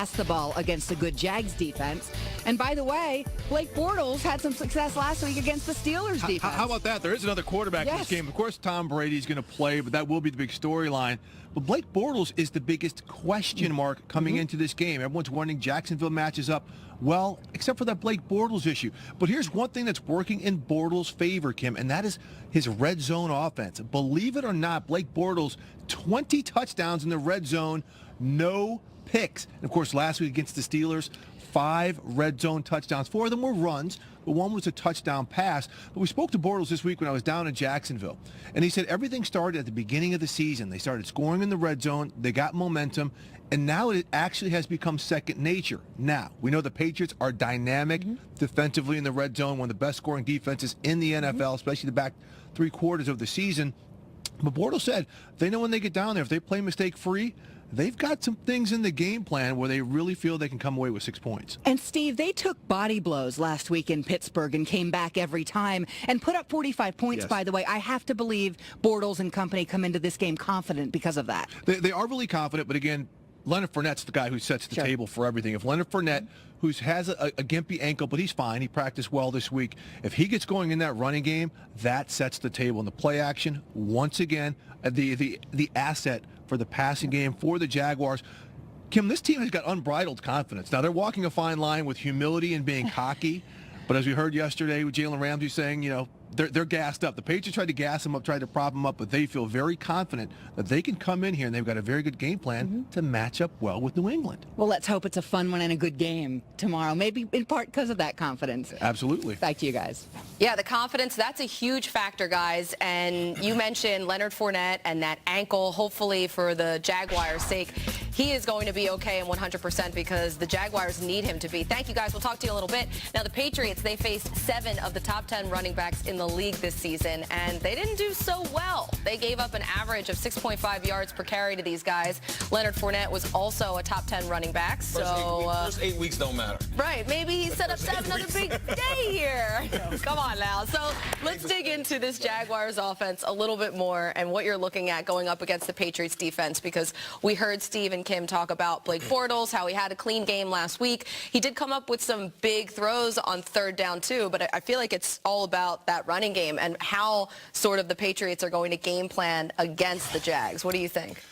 pass the ball against a good Jags defense. And by the way, Blake Bortles had some success last week against the Steelers defense. How about that? There is another quarterback in this game. Of course, Tom Brady's going to play, but that will be the big storyline. But Blake Bortles is the biggest question mark coming into this game. Everyone's wondering Jacksonville matches up well, except for that Blake Bortles issue. But here's one thing that's working in Bortles' favor, Kim, and that is his red zone offense. Believe it or not, Blake Bortles, 20 touchdowns in the red zone, no picks. And, of course, last week against the Steelers, 5 red zone touchdowns. 4 of them were runs, but 1 was a touchdown pass. But we spoke to Bortles this week when I was down in Jacksonville, and he said everything started at the beginning of the season. They started scoring in the red zone. They got momentum, and now it actually has become second nature. Now, we know the Patriots are dynamic defensively in the red zone, one of the best scoring defenses in the NFL, especially the back 3 quarters of the season. But Bortles said they know when they get down there, if they play mistake-free, they've got some things in the game plan where they really feel they can come away with 6 points. And, Steve, they took body blows last week in Pittsburgh and came back every time and put up 45 points, by the way. I have to believe Bortles and company come into this game confident because of that. They are really confident, but again, Leonard Fournette's the guy who sets the table for everything. If Leonard Fournette, who has a gimpy ankle, but he's fine, he practiced well this week, if he gets going in that running game, that sets the table. And the play action, once again, the asset for the passing game for the Jaguars. Kim, this team has got unbridled confidence. Now, they're walking a fine line with humility and being cocky, but as we heard yesterday with Jalen Ramsey saying, you know, they're gassed up. The Patriots tried to gas them up, tried to prop them up, but they feel very confident that they can come in here, and they've got a very good game plan to match up well with New England. Well, let's hope it's a fun one and a good game tomorrow, maybe in part because of that confidence. Absolutely. Back to you guys. Yeah, the confidence, that's a huge factor, guys. And you mentioned Leonard Fournette and that ankle. Hopefully, for the Jaguars' sake, he is going to be okay and 100% because the Jaguars need him to be. Thank you, guys. We'll talk to you a little bit. Now, the Patriots, they faced 7 of the top 10 running backs in the league this season, and they didn't do so well. They gave up an average of 6.5 yards per carry to these guys. Leonard Fournette was also a top 10 running back. So first 8 weeks don't matter. Right. Maybe he set up to have another big day here. Come on now. So let's dig into this Jaguars offense a little bit more and what you're looking at going up against the Patriots defense, because we heard Steve and Kim talk about Blake Bortles, how he had a clean game last week. He did come up with some big throws on 3rd down too, but I feel like it's all about that running game and how sort of the Patriots are going to game plan against the Jags. What do you think?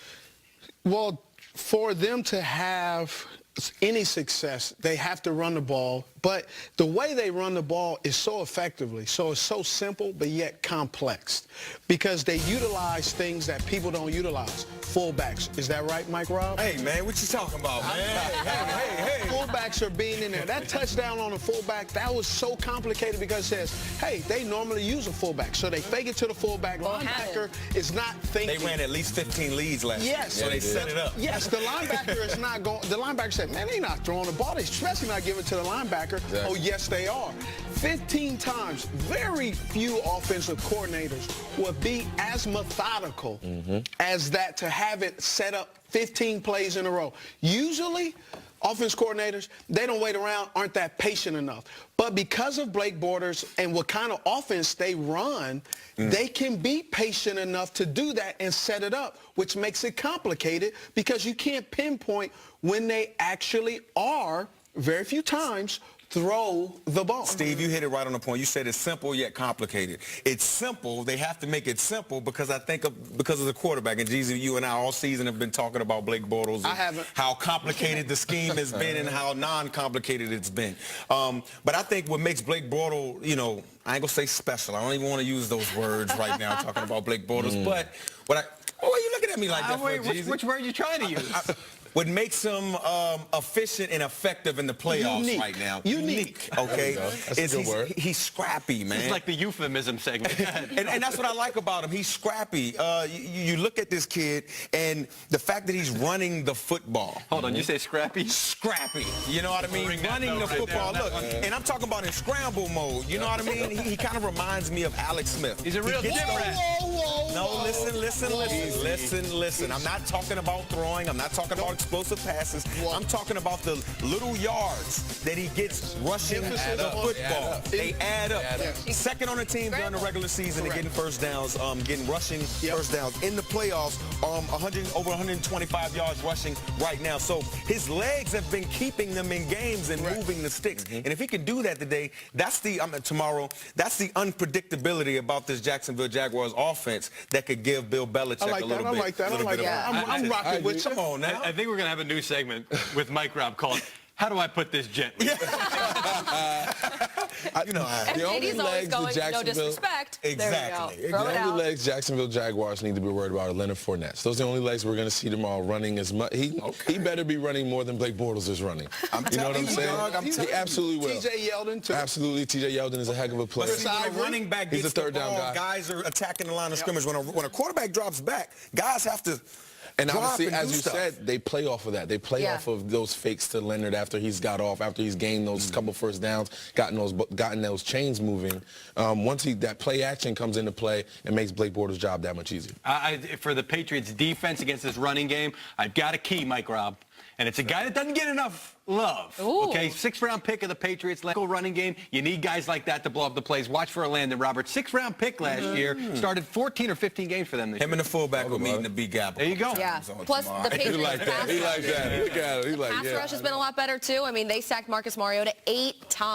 Well, for them to have any success, they have to run the ball. But the way they run the ball is so effectively, so it's so simple, but yet complex, because they utilize things that people don't utilize. Fullbacks. Is that right, Mike Robb? Hey, man, what you talking about, man? Hey. Fullbacks are being in there. That touchdown on a fullback, that was so complicated because it says, hey, they normally use a fullback. So they fake it to the fullback. Linebacker is not thinking. They ran at least 15 leads last year, so they set it up. Yes, the linebacker is not going. The linebacker said, man, they're not throwing the ball. They're especially not giving it to the linebacker. Exactly. Oh, yes, they are. 15 times. Very few offensive coordinators would be as methodical as that to have it set up 15 plays in a row. Usually, offense coordinators, they don't wait around, aren't that patient enough. But because of Blake Bortles and what kind of offense they run, they can be patient enough to do that and set it up, which makes it complicated because you can't pinpoint when they actually are, very few times, throw the ball. Steve, you hit it right on the point. You said it's simple yet complicated. It's simple. They have to make it simple because I think because of the quarterback. And Jeezy, you and I all season have been talking about Blake Bortles. I haven't. How complicated the scheme has been and how non-complicated it's been. But I think what makes Blake Bortles, you know, I ain't gonna say special. I don't even want to use those words right now talking about Blake Bortles. But what why are you looking at me like that for, Jeezy? Which word are you trying to use? What makes him efficient and effective in the playoffs right now? Unique. Okay. That's a good word. He's scrappy, man. It's like the euphemism segment. and that's what I like about him. He's scrappy. You look at this kid, and the fact that he's running the football. Hold on, you say scrappy? Scrappy. You know what I mean? Running the football. Look, and I'm talking about in scramble mode. You know what I mean? He kind of reminds me of Alex Smith. He's a real gym rat. Whoa. No, listen. I'm not talking about throwing. I'm not talking about explosive passes. I'm talking about the little yards that he gets rushing the football. They add up. Second on the team during the regular season and getting first downs, getting rushing first downs. In the playoffs, over 125 yards rushing right now. So his legs have been keeping them in games and moving the sticks. And if he can do that today, that's the unpredictability about this Jacksonville Jaguars offense that could give Bill Belichick a little bit. I like that. I'm rocking with you. Come on now. I think we're going to have a new segment with Mike Robb called "How Do I Put This Gently?" And JD's always going, no disrespect. Exactly. There we go. Throw it The out. only legs Jacksonville Jaguars need to be worried about are Leonard Fournette. Those are the only legs we're going to see tomorrow running as much. He better be running more than Blake Bortles is running. You know what I'm saying? He absolutely will. TJ Yeldon, too. Absolutely. TJ Yeldon is a heck of a player. But see, when a running back gets He's a third the down ball, guy. guys are attacking the line of scrimmage. When a quarterback drops back, guys have to And drop obviously, and as do you stuff. said, they play off of that. They play off of those fakes to Leonard after he's got off, after he's gained those couple first downs, gotten those chains moving. Once that play action comes into play, it makes Blake Bortles' job that much easier. For the Patriots defense against this running game, I've got a key, Mike Robb. And it's a guy that doesn't get enough love. Ooh. Okay, 6th-round pick of the Patriots, running game. You need guys like that to blow up the plays. Watch for a Landon Roberts. 6th-round pick last year. Started 14 or 15 games for them this year. Him and the fullback were meeting the big gap. There you go. Yeah. Plus, the Patriots pass He like that. Look at it. He like, pass rush has been a lot better, too. I mean, they sacked Marcus Mariota 8 times.